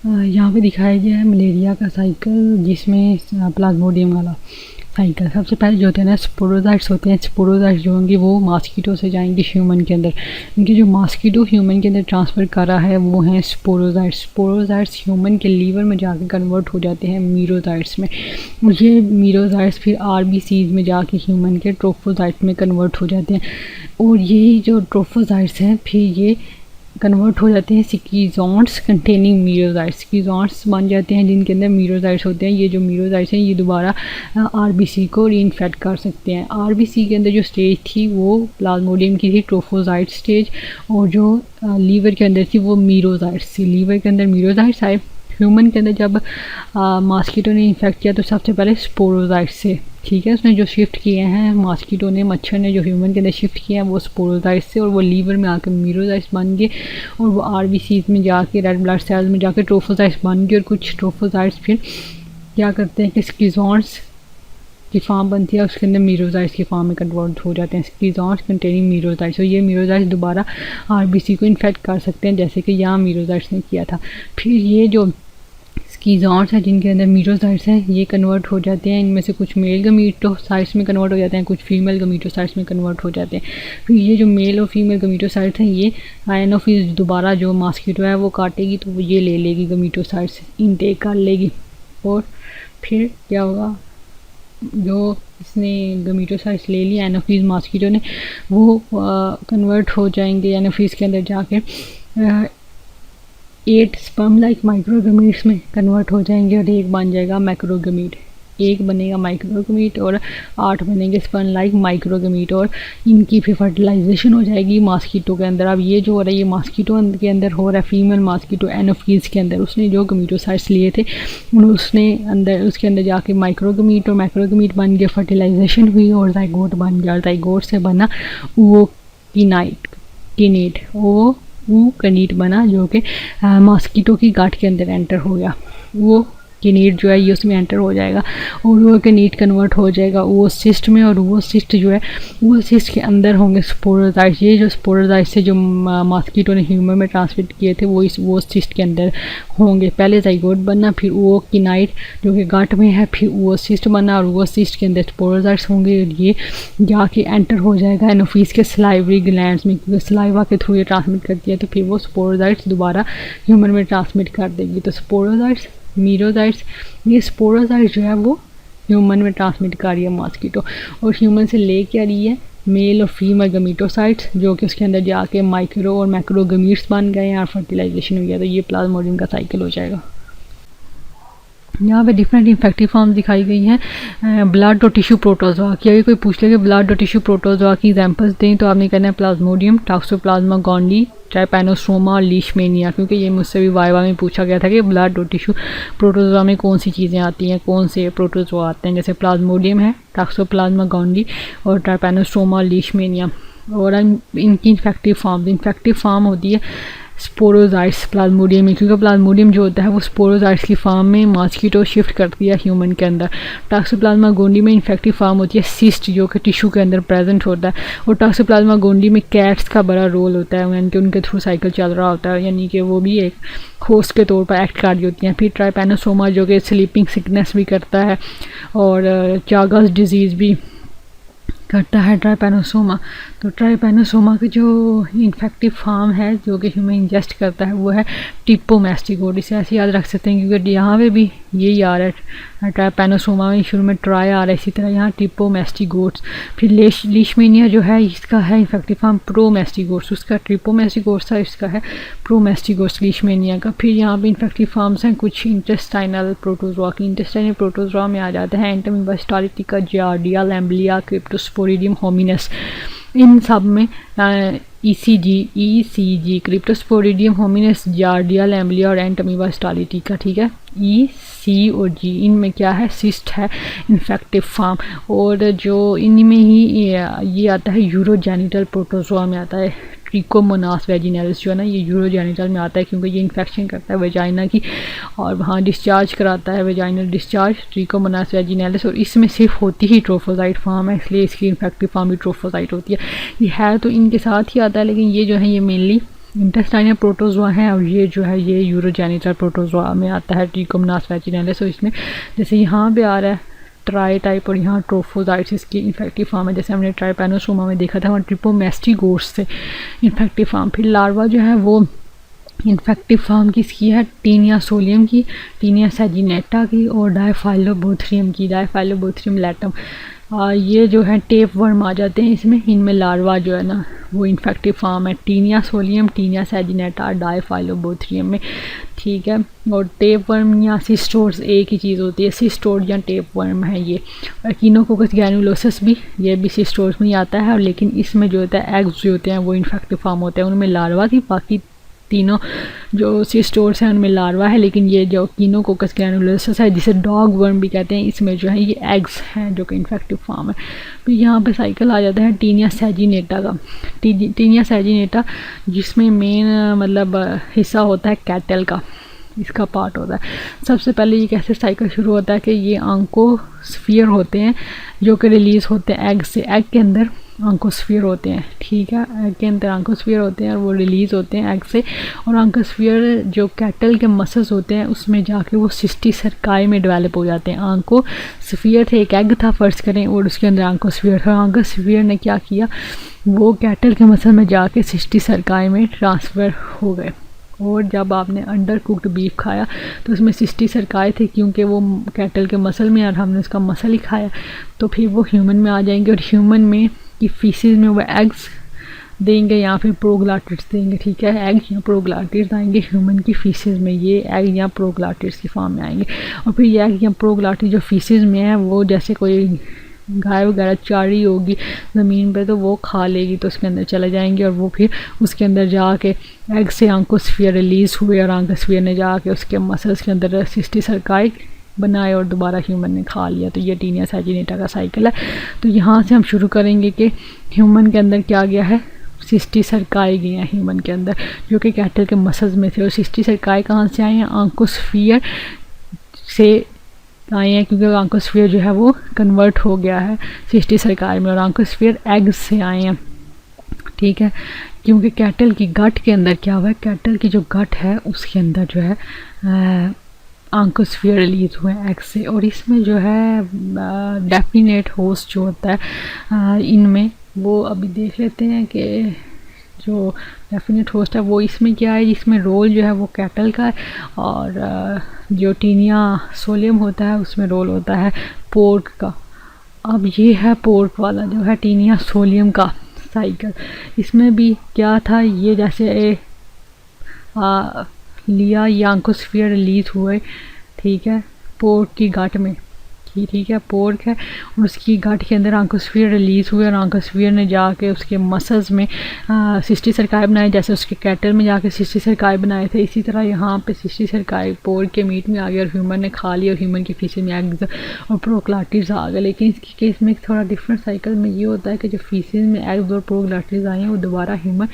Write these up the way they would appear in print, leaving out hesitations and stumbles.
यहाँ पे दिखाया गया है मलेरिया का साइकिल, जिसमें प्लाज्मोडियम वाला साइकिल। सबसे पहले जो होते हैं ना स्पोरोजाइट्स होते हैं, स्पोरोजाइट्स जो होंगे वो मॉस्किटो से जाएंगे ह्यूमन के अंदर। इनके जो मॉस्किटो ह्यूमन के अंदर ट्रांसफ़र कर रहा है वो हैं स्पोरोजाइट्स। स्पोरोजाइट्स ह्यूमन के लीवर में जाके कन्वर्ट हो जाते हैं मीरोजाइट्स में, और ये मीरोजाइट्स फिर आरबीसीज में जाके ह्यूमन के ट्रोफोजाइट्स में कन्वर्ट हो जाते हैं। और यही जो ट्रोफोजाइट्स हैं फिर ये कन्वर्ट हो जाते हैं स्कीज़ोन्ट्स कंटेनिंग मीरोजाइट्स। स्कीज़ोन्ट्स बन जाते हैं जिनके अंदर मीरोजाइट्स होते हैं। ये जो मीरोजाइट्स हैं ये दोबारा आरबीसी को रीइन्फेक्ट कर सकते हैं। आरबीसी के अंदर जो स्टेज थी वो प्लाज्मोडियम की थी, ट्रोफोजाइट स्टेज, और जो लीवर के अंदर थी वो मीरोजाइट्स थी। लीवर के अंदर मीरोजाइट्स आए। ह्यूमन के अंदर जब मॉस्किटो ने इन्फेक्ट किया तो सबसे पहले स्पोरोजाइट्स से, ठीक है, उसने जो शिफ्ट किए हैं मॉस्किटो ने, मच्छर ने जो ह्यूमन के अंदर शिफ्ट किए हैं वो स्पोरोजाइट्स से, और वो लीवर में आकर मीरोजाइट्स बन गए, और वो आरबीसीज में जाके रेड ब्लड सेल्स में जाके ट्रोफोजाइट्स बन गए। और कुछ ट्रोफोजाइट्स फिर क्या करते हैं कि स्कीज़ोन्ट्स की फॉर्म बनती है, उसके अंदर मीरोजाइट्स की फॉर्म में कन्वर्ट हो जाते हैं, स्कीज़ोन्ट्स कंटेनिंग मीरोजाइट्स। और ये मीरोजाइट्स दोबारा आरबीसी को इन्फेक्ट कर सकते हैं, जैसे कि यहाँ मीरोजाइट्स ने किया था। फिर ये जो स्कीज़ोन्ट्स हैं जिनके अंदर मीरोजाइट्स हैं ये कन्वर्ट हो जाते हैं, इनमें से कुछ मेल गमीटोसाइट्स में कन्वर्ट हो जाते हैं, कुछ फीमेल गमीटोसाइट्स में कन्वर्ट हो जाते हैं। फिर ये जो मेल और फीमेल गमीटोसाइट्स हैं ये एनाफीज दोबारा जो मॉस्किटो है वो काटेगी तो वो ये ले लेगी, गमीटोसाइट्स इनटेक कर लेगी। और फिर क्या होगा, जो इसने गमीटोसाइट्स ले लिया एनाफीज मॉस्किटो ने, वो कन्वर्ट हो जाएंगे एनाफीज के अंदर जाके 8 स्पर्म लाइक माइक्रोगमीट्स में कन्वर्ट हो जाएंगे, और एक बन जाएगा माइक्रोगमीट। एक बनेगा माइक्रोगमीट और 8 बनेंगे स्पर्म लाइक माइक्रोगमीट, और इनकी फिर फर्टिलाइजेशन हो जाएगी मॉस्किटो के अंदर। अब ये जो हो रहा है ये मॉस्किटो के अंदर हो रहा है, फीमेल मॉस्किटो एनाफीज के अंदर, उसने जो गमीटोसाइट्स लिए थे उसने अंदर उसके अंदर जाके माइक्रोगमीट और माइक्रोगमीट बन गया, फर्टिलाइजेशन हुई और जाइगोट बन गया। जाइगोट से बना वो किनेट वो कनीट बना, जो कि मॉस्किटो की गांठ के अंदर एंटर हो गया। वो किनीट जो है ये उसमें एंटर हो जाएगा और वो किनीट कन्वर्ट हो जाएगा वो सिस्ट में, और वो सिस्ट जो है वो सिस्ट के अंदर होंगे स्पोरोजाइट्स। ये जो स्पोरोजाइट्स है जो मॉस्किटो ने ह्यूमन में ट्रांसमिट किए थे वो सिस्ट के अंदर होंगे। पहले जाइगोट बनना, फिर वो किनाइट जो कि गांठ में है, फिर वो सिस्ट बनना, और वो सिस्ट के अंदर स्पोरोजाइट्स होंगे। ये जाके एंटर हो जाएगा एनाफीज के सलाइवरी ग्लैंड्स में, क्योंकि सलाइवा के थ्रू ये ट्रांसमिट करती है, तो फिर वो स्पोरोजाइट्स दोबारा ह्यूमन में ट्रांसमिट कर देगी। तो स्पोरोजाइट्स मीरोजाइट्स, ये स्पोरोजाइट्स जो है वो ह्यूमन में ट्रांसमिट कर रही है मॉस्किटो, और ह्यूमन से ले क्या रही है मेल और फीमेल गमीटोसाइट्स, जो कि उसके अंदर जाके माइक्रो और मैक्रोगमीट्स बन गए हैं और फर्टिलाइजेशन हो गया। तो ये प्लाज्मोडियम का साइकिल हो जाएगा। यहाँ पे डिफरेंट इन्फेक्टिव फॉर्म दिखाई गई हैं। ब्लड और टिश्यू प्रोटोजोआ की, अगर कोई पूछ ले कि ब्लड और टिश्यू प्रोटोजोआ की एग्जांपल्स दें तो आपने कहना है प्लाज्मोडियम, टॉक्सोप्लाज्मा गोंडी, ट्राइपैनोसोमा और लीशमेनिया, क्योंकि ये मुझसे भी वाइवा में पूछा गया था कि ब्लड और टिश्यू प्रोटोजोआ में कौन सी चीज़ें आती हैं, कौन से प्रोटोजोआ आते हैं। जैसे प्लाज्मोडियम है, टॉक्सोप्लाज्मा गोंडी और ट्राइपैनोसोमा और लीशमेनिया। और इनकी इन्फेक्टिव फॉर्म होती है स्पोरोजाइट्स प्लाज्मोडियम में, क्योंकि प्लाज्मोडियम जो होता है वो स्पोरोजाइट्स की फॉर्म में मॉस्किटो शिफ्ट करती है ह्यूमन के अंदर। टॉक्सोप्लाज्मा गोंडी में इन्फेक्टिव फॉर्म होती है सिस्ट, जो कि टिश्यू के अंदर प्रेजेंट होता है। और टॉक्सोप्लाज्मा गोंडी में कैट्स का बड़ा रोल होता है, यानी कि उनके थ्रू साइकिल चल रहा होता है, यानी कि वो भी एक होस्ट के तौर पर एक्ट कर रही होती हैं। फिर ट्राइपैनोसोमा जो कि स्लीपिंग सिकनेस भी करता है और चागस डिजीज़ भी करता है ट्राइपैनोसोमा। तो ट्राइपैनोसोमा का जो इन्फेक्टिव फॉर्म है जो कि ह्यूमन इंजेस्ट करता है वो है टिप्पोमैस्टिगोट। इसे ऐसे याद रख सकते हैं क्योंकि यहाँ पे भी यही आ रहा है, ट्राइपैनोसोमा में शुरू में ट्राई आ रहा है, इसी तरह यहाँ टिप्पोमैस्टिगोट्स। फिर लीशमेनिया जो है इसका है इन्फेक्टिव फॉर्म प्रोमैस्टिगोट्स, उसका ट्रिपोमैस्टिगोट्स था, इसका है प्रोमैस्टिगोट्स लीशमेनिया का। फिर यहाँ पे इन्फेक्टिव फॉर्म्स हैं कुछ इंटेस्टाइनल प्रोटोजोआ की। इंटेस्टाइनल प्रोटोजोआ में आ जाते हैं एंटोमीबा स्टालिटिका, जियार्डिया, लैम्बलिया, क्रिप्टोस्पोरिडियम होमिनस। इन सब में ECG क्रिप्टोस्पोरिडियम होमिनस, जियार्डिया, लैम्बलिया और एंटोमीबा स्टालिटिका, ठीक है। E, C और G इनमें क्या है सिस्ट है इन्फेक्टिव फॉर्म। और जो इनमें ही ये आता है यूरोजेनिटल प्रोटोजोआ में आता है ट्रिकोमोनास वेजिनैलिस, जो है ना ये यूरोजेनिटल में आता है क्योंकि ये इन्फेक्शन करता है वेजाइना की और वहाँ डिस्चार्ज कराता है वेजाइनल डिस्चार्ज, ट्रिकोमोनास वेजिनैलिस। और इसमें सिर्फ होती ही ट्रोफोजाइट फॉर्म है, इसलिए इसकी इन्फेक्टिव फॉर्म भी ट्रोफोजाइट होती है। ये है तो इनके साथ ही आता है, लेकिन ये जो है ये मेनली इंटेस्टाइनल प्रोटोजोआ है और ये जो है ये यूरोजेनिटल प्रोटोजोआ में आता है, ट्रिकोमोनास वैजिनैलिस। तो इसमें जैसे यहाँ पे आ रहा है ट्राई टाइप और यहाँ ट्रोफोजाइट्स इसकी इन्फेक्टिव फॉर्म है। जैसे हमने ट्राइपैनोसोमा में देखा था वहाँ ट्रिपोमेस्टिगोट्स से इन्फेक्टिव फॉर्म। फिर लार्वा जो है वो इन्फेक्टिव फॉर्म किसकी है, टीनिया सोलियम की, टीनिया सैजिनेटा की और डायफाइलोबोथ्रियम की, डायफाइलोबोथ्रियम लैटम। ये जो है टेप वर्म आ जाते हैं इसमें, इनमें लार्वा जो है ना वो इन्फेक्टिव फॉर्म है टीनिया सोलियम, टीनिया सैजिनेटा, डायफाइलोबोथ्रियम में, ठीक है। और टेप वर्म या सिस्टोर्स एक ही चीज़ होती है, सिस्टोर या टेप वर्म है ये। और कीनोकोकस ग्रैनुलोसस भी, ये भी सिस्टोर्स में ही आता है, लेकिन इसमें जो होता है एग्स जो होते हैं वो इन्फेक्टिव फॉर्म होते हैं, उनमें लार्वा की, बाकी तीनों जो सिस्टोर्स हैं उनमें लार्वा है। लेकिन ये जो कीनोकोकस ग्रैनुलोसस है जिसे डॉग वर्म भी कहते हैं, इसमें जो है ये एग्स हैं जो कि इन्फेक्टिव फॉर्म है। तो यहाँ पे साइकिल आ जाता है टीनिया सैजिनेटा का। टीनिया सैजिनेटा जिसमें मेन मतलब हिस्सा होता है कैटल का, इसका पार्ट होता है। सबसे पहले ये कैसे साइकिल शुरू होता है कि ये आंकोस्फीयर होते हैं जो कि रिलीज़ होते हैं एग से, एग के अंदर आंकोस्फीयर होते हैं, ठीक है, एग के अंदर आंकोस्फीयर होते हैं और वो रिलीज़ होते हैं एग से। और आंकोस्फीयर जो कैटल के मसल्स होते हैं उसमें जाके वो सिस्टीसर्काई में डेवलप हो जाते हैं। आंकोस्फीयर थे, एक एग था फर्ज करें और उसके अंदर आंकोस्फीयर था। आंकोस्फीयर ने क्या किया, वो कैटल के मसल में जाके सिस्टीसर्काई में ट्रांसफ़र हो गए। और जब आपने अंडर कुक्ड बीफ खाया तो उसमें सिस्टीसर्काई थे क्योंकि वो कैटल के मसल में, और हमने उसका मसल ही खाया, तो फिर वो ह्यूमन में आ जाएंगे और ह्यूमन में की फीसिस में वो एग्स देंगे या फिर प्रोग्लाटिड्स देंगे, ठीक है। एग या प्रोग्लाटिड्स आएंगे ह्यूमन की फीसिस में, ये एग या प्रोग्लाटिड्स की फॉर्म में आएंगे। और फिर ये एग या प्रोग्लाटिड जो फीसिस में है वो जैसे कोई गाय वगैरह चारी होगी ज़मीन पे तो वो खा लेगी, तो उसके अंदर चले जाएंगे और वो फिर उसके अंदर जाके एग से आंकोस्फीयर रिलीज़ हुए और आंकोस्फीयर ने जाके उसके मसल्स के अंदर सिस्टीसर्काई बनाए और दोबारा ह्यूमन ने खा लिया। तो ये टीनिया सैजिनेटा का साइकिल है। तो यहाँ से हम शुरू करेंगे कि ह्यूमन के अंदर क्या गया है, सिस्टीसर्काई गए हैं ह्यूमन के अंदर जो कि कैटल के मसल्स में थे। और सिस्टीसर्काई कहाँ से आए हैं, आंकोस्फीयर से आए हैं, क्योंकि आंकोस्फीयर जो है वो कन्वर्ट हो गया है सिस्टीसर्काई में, और आंकोस्फीयर एग्स से आए हैं, ठीक है। क्योंकि कैटल की गट के अंदर क्या हुआ है, कैटल की जो गट है उसके अंदर जो है आंकोस्फीयर रिलीज हुए हैं एग से। और इसमें जो है डेफिनेट होस्ट जो होता है इनमें, वो अभी देख लेते हैं कि जो डेफिनेट होस्ट है वो इसमें क्या है। इसमें रोल जो है वो कैटल का है, और जो टीनिया सोलियम होता है उसमें रोल होता है पोर्क का। अब ये है पोर्क वाला जो है टीनिया सोलियम का साइकिल। इसमें भी क्या था, ये जैसे लिया या आंकोस्फीयर रिलीज हुए, ठीक है, पोर्क की गांठ में, ठीक है, पोर्क है और उसकी गांठ के अंदर आंकोस्फीयर रिलीज़ हुए और आंकोस्फीयर ने जाके उसके मसल्स में सिस्टीसर्काई बनाए, जैसे उसके कैटल में जाके सिस्टीसर्काई बनाए थे, इसी तरह यहाँ पे सिस्टीसर्काई पोर्क के मीट में आ गया और ह्यूमन ने खा लिया और ह्यूमन की फीसिस में एग्स और प्रोग्लाटिड्स आ गए। लेकिन इसके केस में थोड़ा डिफरेंट साइकिल में ये होता है कि जो फीसिस में एग्स और प्रोग्लाटिड्स आए हैं वो दोबारा ह्यूमन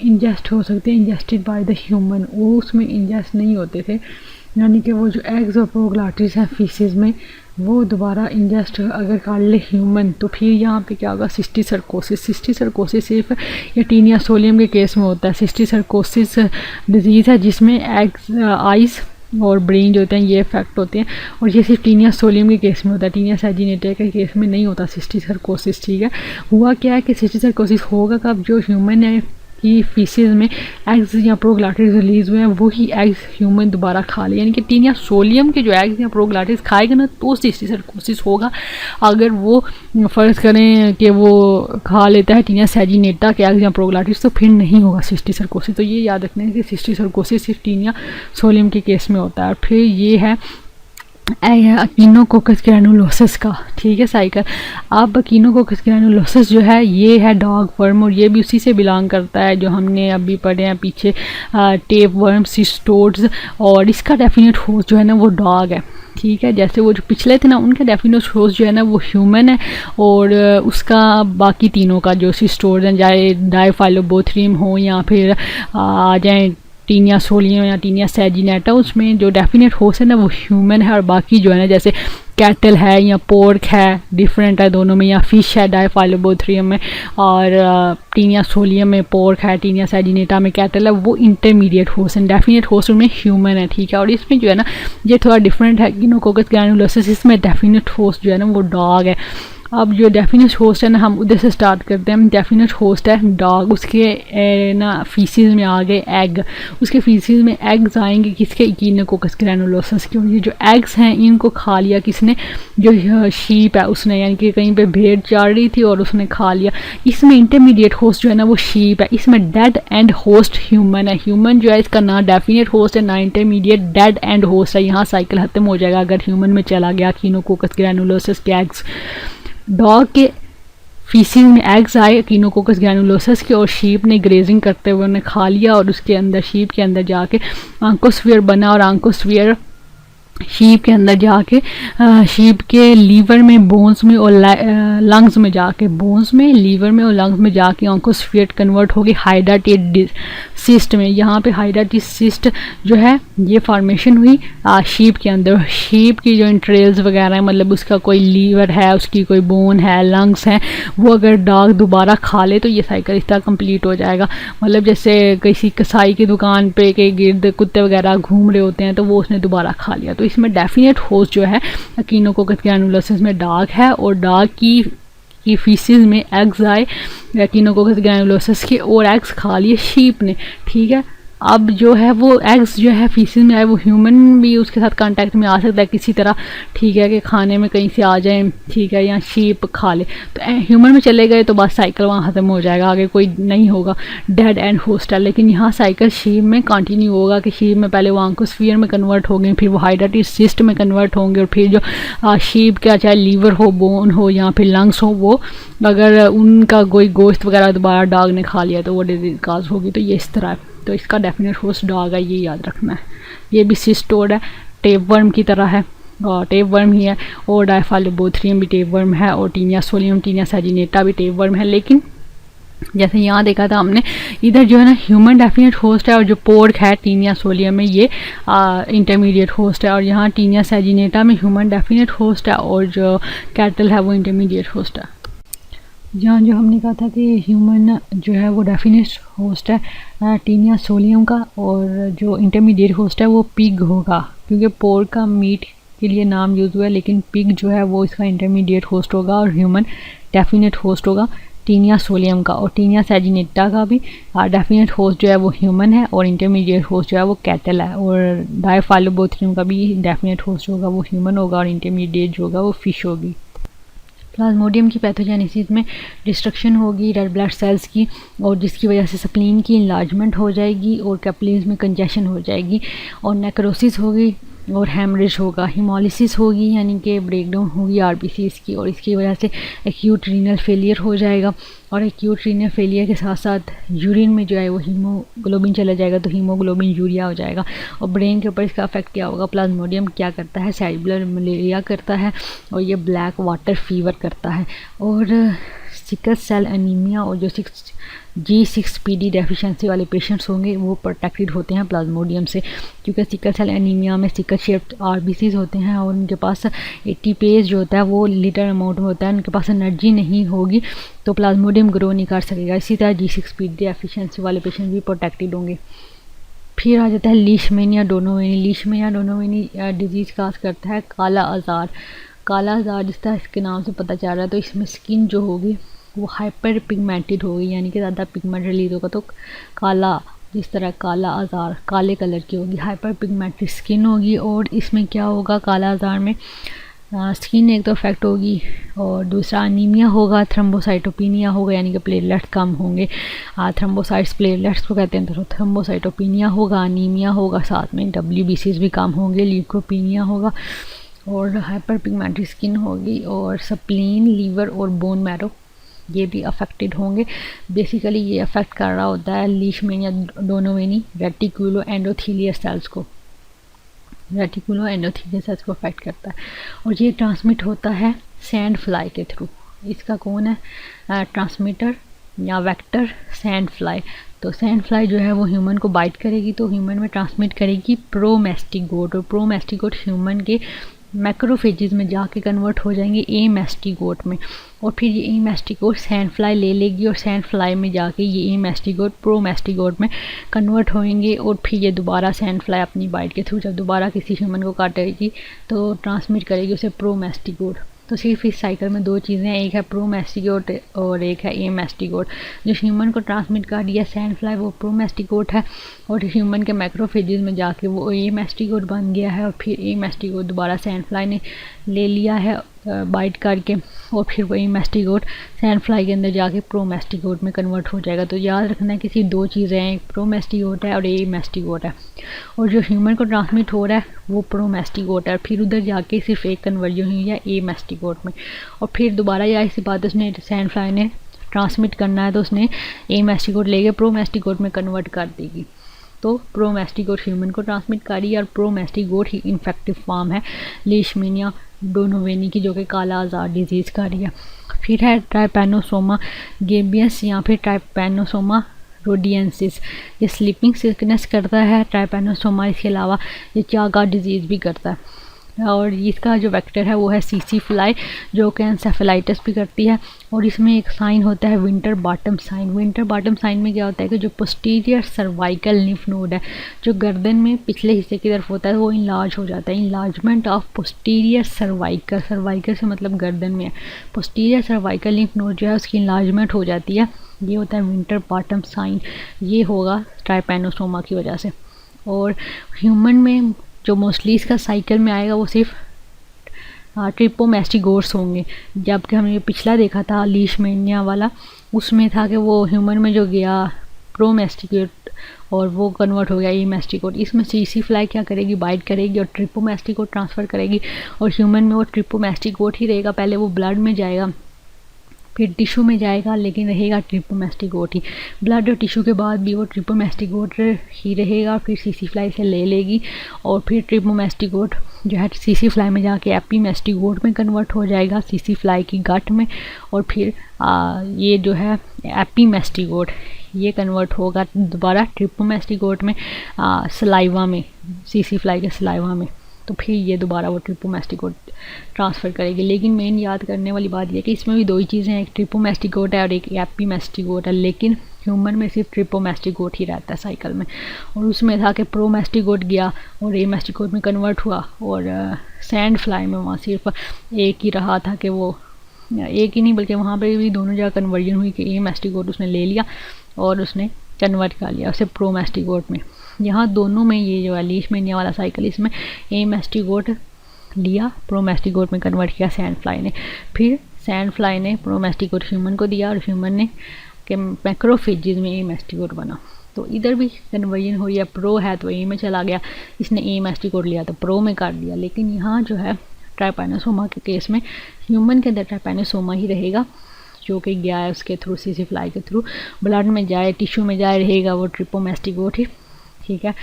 इंजेस्ट हो सकते हैं, इंजेस्टेड बाय द ह्यूमन, वो उसमें इंजेस्ट नहीं होते थे। यानी कि वो जो एग्स और प्रोग्लाटिड्स हैं फीसिस में वो दोबारा इंजेस्ट अगर कर ले ह्यूमन, तो फिर यहाँ पे क्या होगा, सिस्टीसर्कोसिस। सिस्टीसर्कोसिस सिर्फ ये टीनिया सोलियम के केस में होता है। सिस्टीसर्कोसिस डिजीज़ है जिसमें एग्स, आइज़ और ब्रेन जो होते हैं ये इफेक्ट होते हैं, और ये सिर्फ टीनिया सोलियम के केस में होता है, टीनिया सैजिनेटा के केस में नहीं होता सिस्टीसर्कोसिस, ठीक है। हुआ क्या है कि सिस्टीसर्कोसिस होगा कब, जो ह्यूमन है की फीसिस में एग्स या प्रोग्लाटिड्स रिलीज हुए हैं वही एग्स ह्यूमन दोबारा खा ले, यानी कि टीनिया सोलियम के जो एग्स या प्रोग्लाटिड्स खाएगा ना तो सिस्टीसर्कोसिस होगा। अगर वो फ़र्ज़ करें कि वो खा लेता है टीनिया सैजिनेटा के एग्स या प्रोग्लाटिड्स तो फिर नहीं होगा सिस्टीसर्कोसिस। तो ये याद रखना है कि सिस्टीसर्कोसिस सिर्फ टीनिया सोलियम के केस में होता है। फिर ये है कीनोकोकस ग्रैनुलोसस का, ठीक है, साइकिल। अब कीनोकोकस ग्रैनुलोसस जो है ये है डॉग वर्म, और ये भी उसी से बिलोंग करता है जो हमने अभी पढ़े हैं पीछे, टेप वर्म, सिस्टोड्स, और इसका डेफिनेट होस्ट जो है ना वो डॉग है, ठीक है। जैसे वो जो पिछले थे ना उनका डेफिनेट होस्ट जो है ना वो ह्यूमन है, और उसका बाकी तीनों का जो सिस्टोड्स हैं, चाहे डायफाइलोबोथ्रियम हो या फिर आ जाए टीनिया सोलियम या टीनिया सैजिनेटा, उसमें जो डेफिनेट होस्ट है ना वो ह्यूमन है, और बाकी जो है ना जैसे कैटल है या पोर्क है, डिफरेंट है दोनों में, या फिश है डायफाइलोबोथ्रियम में, और टीनिया सोलियम में पोर्क है, टीनिया सैजिनेटा में कैटल है, वो इंटरमीडिएट होस्ट है। डेफिनेट होस्ट में ह्यूमन है, ठीक है। और इसमें जो है ना ये थोड़ा डिफरेंट है, इक्विनोकोकस ग्रैनुलोसस, इसमें डेफिनेट होस्ट जो है ना वो डॉग है। अब जो डेफिनेट होस्ट है ना, हम उधर से स्टार्ट करते हैं। डेफिनेट होस्ट है डॉग, उसके ना फीसिस में आ गए एग, उसके फीसिस में एग्स आएंगे किसके, इक्विनोकोकस ग्रैनुलोसस के। और ये जो एग्स हैं इनको खा लिया किसने, जो शीप है उसने, यानी कि कहीं पे भेड़ चार रही थी और उसने खा लिया। इसमें इंटरमीडिएट होस्ट जो है ना वो शीप है। इसमें डेड एंड होस्ट ह्यूमन है। ह्यूमन जो है इसका ना डेफिनेट होस्ट है ना इंटरमीडिएट, डेड एंड होस्ट है। यहाँ साइकिल खत्म हो जाएगा अगर ह्यूमन में चला गया इक्विनोकोकस ग्रैनुलोसस के एग्स। डॉग के फीसिस में एग्स आए इक्विनोकोकस ग्रैनुलोसस के, और शीप ने ग्रेजिंग करते हुए उन्हें खा लिया, और उसके अंदर शीप के अंदर जाके आंकोस्फीयर बना, और आंकोस्फीयर शीप के अंदर जाके शीप के लीवर में, बोन्स में और लंग्स में जाके, बोन्स में, लीवर में और लंग्स में जाके ऑन्कोस्फीयर कन्वर्ट होगी हाइड्राटेड सिस्ट में। यहाँ पे हाइड्राटेड सिस्ट जो है ये फॉर्मेशन हुई शीप के अंदर। शीप की जो इंट्रेल्स वगैरह है, मतलब उसका कोई लीवर है, उसकी कोई बोन है, लंग्स हैं, वो अगर डॉग दोबारा खा ले तो ये साइकिल इस तरह कंप्लीट हो जाएगा। मतलब जैसे किसी कसाई की दुकान पे के गिर्द कुत्ते वगैरह घूम रहे होते हैं तो वो उसने दोबारा खा लिया। तो इसमें डेफिनेट होस्ट जो है इक्विनोकोकस ग्रैनुलोसस में डॉग है, और डॉग की फीसिस में एग्स आए इक्विनोकोकस ग्रैनुलोसस के, और एग्स खा लिए शीप ने, ठीक है। अब जो है वो एग्स जो है फीसिस में आए, वो ह्यूमन भी उसके साथ कांटेक्ट में आ सकता है किसी तरह, ठीक है, कि खाने में कहीं से आ जाए, ठीक है, या शीप खा ले, तो ह्यूमन में चले गए तो बस साइकिल वहाँ ख़त्म हो जाएगा, आगे कोई नहीं होगा, डेड एंड होस्ट है। लेकिन यहाँ साइकिल शीप में कंटिन्यू होगा कि शीप में पहले वो आंकोस्फीयर में कन्वर्ट होंगे, फिर वो हाइड्राटेड सिस्ट में कन्वर्ट होंगे, और फिर जो शीप का चाहे लीवर हो, बोन हो या फिर लंग्स हो, वो अगर उनका कोई गोश्त वगैरह दोबारा डॉग ने खा लिया तो वो डिजीज काज होगी। तो ये इस तरह है। तो इसका डेफिनेट होस्ट डॉग है, ये याद रखना है। ये भी सिस्टोड है, टेपवर्म की तरह है, और टेपवर्म ही है, और डायफाइलोबोथ्रियम भी टेपवर्म है, और टीनिया सोलियम, टीनिया सैजिनेटा भी टेपवर्म है। लेकिन जैसे यहाँ देखा था हमने, इधर जो है ना ह्यूमन डेफिनेट होस्ट है, और जो पोर्क है टीनिया सोलियम में ये इंटरमीडिएट होस्ट है, और यहाँ टीनिया सैजिनेटा में ह्यूमन डेफिनेट होस्ट है, और जो कैटल है वो इंटरमीडिएट होस्ट है। जहाँ जो हमने कहा था कि ह्यूमन जो है वो डेफिनेट होस्ट है टीनिया सोलियम का, और जो इंटरमीडिएट होस्ट है वो पिग होगा, क्योंकि पोर्क का मीट के लिए नाम यूज़ हुआ है, लेकिन पिग जो है वो इसका इंटरमीडिएट होस्ट होगा, और ह्यूमन डेफिनेट होस्ट होगा टीनिया सोलियम का। और टीनिया सैजिनेटा का भी डेफिनेट होस्ट जो है वो ह्यूमन है, और इंटरमीडिएट होस्ट जो है वो कैटल है। और डायफाइलोबोथ्रियम का भी डेफिनेट होस्ट होगा वो ह्यूमन होगा, और इंटरमीडिएट जो होगा वो फिश होगी। प्लाज्मोडियम की पैथोजेनेसिस में डिस्ट्रक्शन होगी रेड ब्लड सेल्स की, और जिसकी वजह से स्प्लीन की इन्लार्जमेंट हो जाएगी, और कैपिलरीज में कंजेशन हो जाएगी, और नेक्रोसिस होगी, और हेमरेज होगा, हिमोलिसिस होगी, यानी कि ब्रेकडाउन होगी आरबीसीज की, और इसकी वजह से एक्यूट रीनल फेलियर हो जाएगा। और एक्यूट रीनल फेलियर के साथ साथ यूरिन में जो है वो हीमोग्लोबिन चला जाएगा, तो हीमोग्लोबिन यूरिया हो जाएगा। और ब्रेन के ऊपर इसका अफेक्ट क्या होगा, प्लाज्मोडियम क्या करता है, सेरिब्रल मलेरिया करता है, और ये ब्लैक वाटर फीवर करता है। और सिकल सेल एनीमिया, और जो G6PD डेफिशिएंसी वाले पेशेंट्स होंगे वो प्रोटेक्टेड होते हैं प्लाज्मोडियम से, क्योंकि सिकल सेल एनीमिया में सिकल शेप्ड आरबीसीज होते हैं, और उनके पास एटीपेज जो होता है वो लिटर अमाउंट में होता है, उनके पास एनर्जी नहीं होगी, तो प्लाज्मोडियम ग्रो नहीं कर सकेगा। इसी तरह G6PD डेफिशिएंसी वाले पेशेंट भी प्रोटेक्टेड होंगे। फिर आ जाता है लीशमेनिया डोनोवेनी। लीशमेनिया डोनोवेनी डिजीज़ काज करता है काला आज़ार। काला आज़ार जिस तरह इसके नाम से पता चल रहा है, तो इसमें स्किन जो होगी वो हाइपर पिगमेंटेड होगी, यानी कि ज़्यादा पिगमेंट रिलीज होगा, तो काला, जिस तरह काला आज़ार काले कलर की होगी, हाइपर पिगमेंटेड स्किन होगी। और इसमें क्या होगा, काला आज़ार में स्किन एक तो इफेक्ट होगी, और दूसरा अनीमिया होगा, थ्रोम्बोसाइटोपिनिया होगा, यानी कि प्लेटलेट्स कम होंगे। थ्रोम्बोसाइट्स प्लेटलेट्स को कहते हैं, तो थ्रोम्बोसाइटोपिनिया होगा, अनीमिया होगा, साथ में WBCs भी कम होंगे, ल्यूकोपिनिया होगा, और हाइपर पिगमेंटेड स्किन होगी, और स्प्लीन, लीवर और बोन मैरो ये भी अफेक्टेड होंगे। बेसिकली ये अफेक्ट कर रहा होता है लीशमेनिया डोनोवेनी रेटिकुलो एंडोथीलियस सेल्स को, रेटिकुलो एंडोथीलियस सेल्स को अफेक्ट करता है, और ये ट्रांसमिट होता है सैंड फ्लाई के थ्रू। इसका कौन है ट्रांसमीटर या वेक्टर, सैंड फ्लाई। तो सैंड फ्लाई जो है वो ह्यूमन को बाइट करेगी, तो ह्यूमन में ट्रांसमिट करेगी प्रोमेस्टिगोट, और प्रोमेस्टिगोट ह्यूमन के मैक्रोफेजेस में जाके कन्वर्ट हो जाएंगे ए मैस्टिगोट में, और फिर ये ए मैस्टिगोट सैंड फ्लाई ले लेगी और सैंड फ्लाई में जाके ये ए मैस्टिगोट प्रो मैस्टिगोट में कन्वर्ट होंगे, और फिर ये दोबारा सैंड फ्लाई अपनी बाइट के थ्रू जब दोबारा किसी ह्यूमन को काटेगी तो ट्रांसमिट करेगी उसे प्रो मैस्टिगोट। तो सिर्फ इस साइकिल में दो चीज़ें हैं, एक है प्रो मैस्टिगोट और एक है ए मैस्टिगोट। जो ह्यूमन को ट्रांसमिट कर दिया सैंड फ्लाई वो प्रो मैस्टिगोट है, और ह्यूमन के मैक्रोफेजेस में जाके वो ए मैस्टिगोट बन गया है, और फिर ए मैस्टिगोट दोबारा सैंड फ्लाई ने ले लिया है बाइट करके, और फिर वही मैस्टिगोट सैंड फ्लाई के अंदर जाके प्रो मैस्टिगोट में कन्वर्ट हो जाएगा। तो याद रखना है कि सिर्फ दो चीज़ें हैं, एक प्रो मैस्टिगोट है और ए मैस्टिगोट है, और जो ह्यूमन को ट्रांसमिट हो रहा है वो प्रो मैस्टिगोट है, फिर उधर जाके सिर्फ एक कन्वर्जन हुई है ए मैस्टिगोट में, और फिर दोबारा या इसी बात उसने सैंड फ्लाई ने ट्रांसमिट करना है तो उसने ए मैस्टिगोट लेके प्रो मैस्टिगोट में कन्वर्ट कर देगी। तो प्रो मैस्टिगोट ह्यूमन को ट्रांसमिट कर रही है, और प्रो मैस्टिगोट ही इन्फेक्टिव फॉर्म है लीशमीनिया डोनोवेनी की, जो कि काला आज़ार डिजीज़ का रही है। फिर है ट्राइपैनोसोमा गेबियस या फिर ट्राइपैनोसोमा रोडियंसिस, ये स्लीपिंग सिकनेस करता है ट्राइपैनोसोमा, इसके अलावा ये चागा डिजीज़ भी करता है, और इसका जो वेक्टर है वो है सीसी फ्लाई, जो कि एंसेफेलाइटिस भी करती है। और इसमें एक साइन होता है Winterbottom sign. Winterbottom sign में क्या होता है कि जो पोस्टीरियर सर्वाइकल लिम्फ नोड है जो गर्दन में पिछले हिस्से की तरफ होता है वो इनलार्ज हो जाता है। Enlargement of posterior cervical, cervical से मतलब गर्दन में है, पोस्टीरियर सर्वाइकल लिम्फ नोड जो है उसकी इनलार्जमेंट हो जाती है, ये होता है विंटर बॉटम साइन। ये होगा ट्राइपैनोसोमा की वजह से। और ह्यूमन में जो मोस्टली इसका साइकिल में आएगा वो सिर्फ ट्रिपोमैस्टिगोट्स होंगे, जबकि हमने पिछला देखा था लीशमेनिया वाला, उसमें था कि वो ह्यूमन में जो गया प्रोमैस्टिगोट और वो कन्वर्ट हो गया ई मैस्टिगोट। इसमें सीसी फ्लाई क्या करेगी, बाइट करेगी और ट्रिपोमैस्टिगोट ट्रांसफ़र करेगी, और ह्यूमन में वो ट्रिपोमैस्टिगोट ही रहेगा। पहले वो ब्लड में जाएगा फिर टिश्यू में जाएगा, लेकिन रहेगा ट्रिपोमैस्टिगोट ही। ब्लड और टिश्यू के बाद भी वो ट्रिपोमैस्टिगोट ही रहेगा, फिर सीसी फ्लाई से ले लेगी, और फिर ट्रिपोमैस्टिगोट जो है सीसी फ्लाई में जाके एपीमैस्टिगोट में कन्वर्ट हो जाएगा, सीसी फ्लाई की गट में, और फिर ये जो है एपीमैस्टिगोट ये कन्वर्ट होगा दोबारा ट्रिपोमैस्टिगोट में सलाइवा में, सीसी फ्लाई के सलाइवा में। तो फिर ये दोबारा वो ट्रिपोमैस्टिगोट ट्रांसफ़र करेगी। लेकिन मेन याद करने वाली बात यह है कि इसमें भी दो ही चीज़ें हैं, एक ट्रिपोमैस्टिगोट है और एक एपीमैस्टिगोट है, लेकिन ह्यूमन में सिर्फ ट्रिपोमैस्टिगोट ही रहता है साइकिल में। और उसमें था कि प्रोमैस्टिगोट गया और ए मैस्टिगोट में कन्वर्ट हुआ, और सैंड फ्लाई में वहाँ सिर्फ एक ही रहा था कि वो एक ही नहीं बल्कि वहाँ पर भी दोनों जगह कन्वर्जन हुई कि ए मैस्टिगोट उसने ले लिया और उसने कन्वर्ट कर लिया उसे प्रोमैस्टिगोट में। यहाँ दोनों में ये जो है लीशमेनिया वाला साइकिल, इसमें ए मैस्टिगोट लिया प्रोमैस्टिगोट में कन्वर्ट किया सैंड फ्लाई ने, फिर सैंड फ्लाई ने प्रोमैस्टिगोट ह्यूमन को दिया और ह्यूमन ने के मैक्रोफेजेस में ए मैस्टिगोट बना। तो इधर भी कन्वर्जन हो रही प्रो है तो ए में चला गया, इसने ए मैस्टिगोट लिया तो प्रो में कर दिया। लेकिन यहाँ जो है ट्राइपैनोसोमा के केस में ह्यूमन के अंदर ट्राइपैनोसोमा ही रहेगा जो कि गया है उसके थ्रू, सीसी फ्लाई के थ्रू, ब्लड में जाए टिश्यू में जाए रहेगा वो ट्रिपोमैस्टिगोट ही, ठीक है।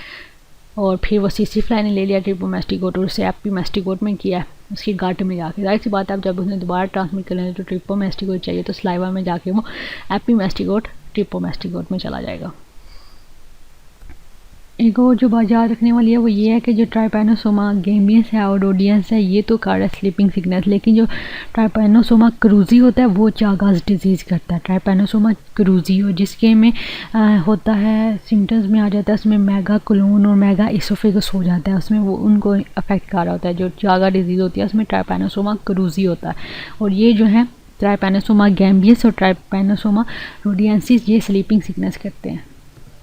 और फिर वो सीसी फ्लाई ने ले लिया ट्रिपोमैस्टिगोट और उसे एपीमैस्टिगोट में किया उसकी गाट में जाके। जाहिर सी बात है अब जब उसने दोबारा ट्रांसमिट कर लेना तो ट्रिपोमैस्टिगोट चाहिए, तो स्लाइवा में जाके वो एपीमैस्टिगोट ट्रिपोमैस्टिगोट में चला जाएगा। एक और जो बात याद रखने वाली है वो ये है कि जो ट्राइपैनोसोमा गेमियस है और रोडियंस है ये तो कर स्लीपिंग सिकनेस, लेकिन जो ट्राइपैनोसोमा क्रूजी होता है वो चागास डिजीज़ करता है। ट्राइपैनोसोमा क्रूजी हो जिसके में होता है सिम्टम्स में आ जाता है, उसमें मेगा कोलोन और मेगा इसोफेगस हो जाता है, उसमें वो उनको अफेक्ट कर रहा होता है। जो चागा डिजीज़ होती है उसमें ट्राइपैनोसोमा क्रूजी होता है, और ये जो है ट्राइपैनोसोमा गैम्बियस और ट्राइपैनोसोमा रोडियंसिस ये स्लीपिंग सिकनेस करते हैं।